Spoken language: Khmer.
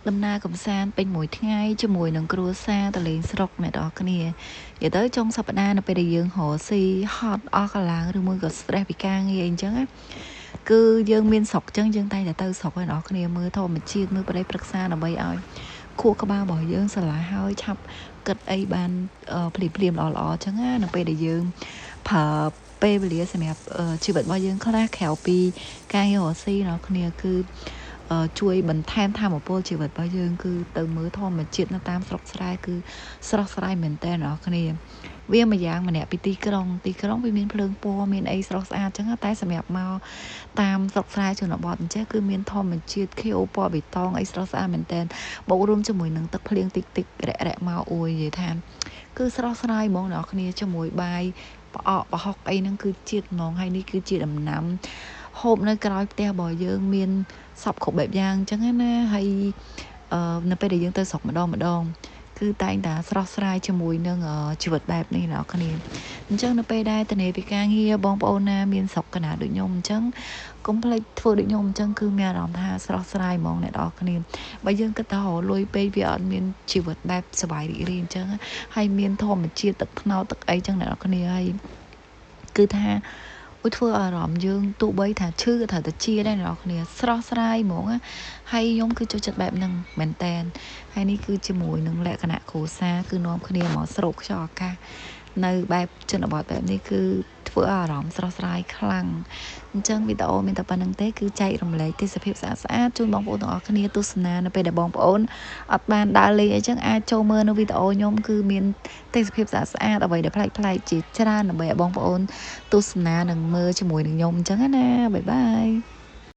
ដំណើរកំសាន្តពេញមួយថ្ងៃជាមួយនឹងគ្រួសារទៅលេងស្រុកអ្នកនរគ្នានិយាយទៅចុងសប្តាហ៍នៅពេលដែលយើងរកស៊ីហត់អស់កម្លាំងឬមួយក៏ stress ពីការងារអីចឹងណាគឺយើងមានស្រុកចឹងយើងតែងតែទៅស្រុកអ្នកនរគ្នាមើលធម្មជាតិមើលប្រទេសប្រឹក្សាដើម្បីឲ្យខួរក្បាលរបស់យើងស្រឡះហើយឆាប់គិតអីបានភ្លាមល្អចឹងណានៅពេលដែលយើងប្រើពេលវេលាសម្រាប់ជីវិតរបស់យើងខ្លះក្រៅពីការងាររកស៊ីអ្នកនរគ្នាគឺជួយបន្ថែមធម៌ពលជីវិតរបស់យើងគឺទៅមើលធម្មជាតិនៅតាមស្រុកស្រែគឺស្រស់ស្រាយមែនតើអ្នកគ្នាវាមួយយ៉ាងម្នាក់ពីទីក្រុងវាមានភ្លើងពណ៌មានអីស្រស់ស្អាតចឹងតែសម្រាប់មកតាមស្រុកស្រែជនបទអញ្ចឹងគឺមានធម្មជាតិខៀវពណ៌បៃតងអីស្រស់ស្អាតមែនតើបូករួមជាមួយនឹងទឹកភ្លៀងតិចរាក់មកអួយនិយាយថាគឺស្រស់ស្រាយហ្មងអ្នកគ្នាជាមួយបាយផ្អកប្រហុកអីហ្នឹងគឺជាតិហ្មងហើយនេះគឺជាដំណាំហូបនៅក្រោយផ្ទះរបស់យើងមានសពគ្រប់បែបយ៉ាងអញ្ចឹងណាហើយនៅពេលដែលយើងទៅស្រុកម្ដងគឺតែងតែស្រស់ស្រាយជាមួយនឹងជីវិតបែបនេះអ្នកគ្នាអញ្ចឹងនៅពេលដែលតនេពីការងារបងប្អូនណាមានស្រុកកណាដូចខ្ញុំអញ្ចឹងកុំភ្លេចធ្វើដូចខ្ញុំអញ្ចឹងគឺមានអារម្មណ៍ថាស្រស់ស្រាយហ្មងអ្នកនរគ្នាបើយើងគិតថាលុយពេកវាអត់មានជីវិតបែបសុបាយរីករាយអញ្ចឹងហើយមានធម្មជាតិទឹកថ្នោតទឹកអីចឹងអ្នកនរគ្នាហើយគឺថាធ្វើអារម្មណ៍យើងទោះបីថាឈឺក៏ត្រូវតែជាដែរអ្នកនរគ្នាស្រស់ស្រាយហ្មងហើយខ្ញុំគឺចូលចិត្តបែបហ្នឹងមែនតែនហើយនេះគឺជាមួយនឹងលក្ខណៈគ្រួសារគឺនាំគ្នាមកស្រូបខ្យល់អាកាសនៅបែបជនបទបែបនេះគឺធ្វើអារម្មណ៍ស្រស់ស្រាយខ្លាំងអញ្ចឹងវីដេអូមានតែប៉ុណ្្នឹងទេគឺចែករំលែកទេសភាពស្អាតជូនបងប្អូនទាំងអស់គ្នាទស្សនានៅពេលដែលបងប្អូនអត់បានដើរលេងអីចឹងអាចចូលមើលនៅវីដេអូខ្ញុំគឺមានទេសភាពស្អាតអ្វីដែលប្លែកជាច្រើនដើម្បីឲ្យបងប្អូនទស្សនានិងមើលជាមួយនឹងខ្ញុំអញ្ចឹងណាបាយបាយ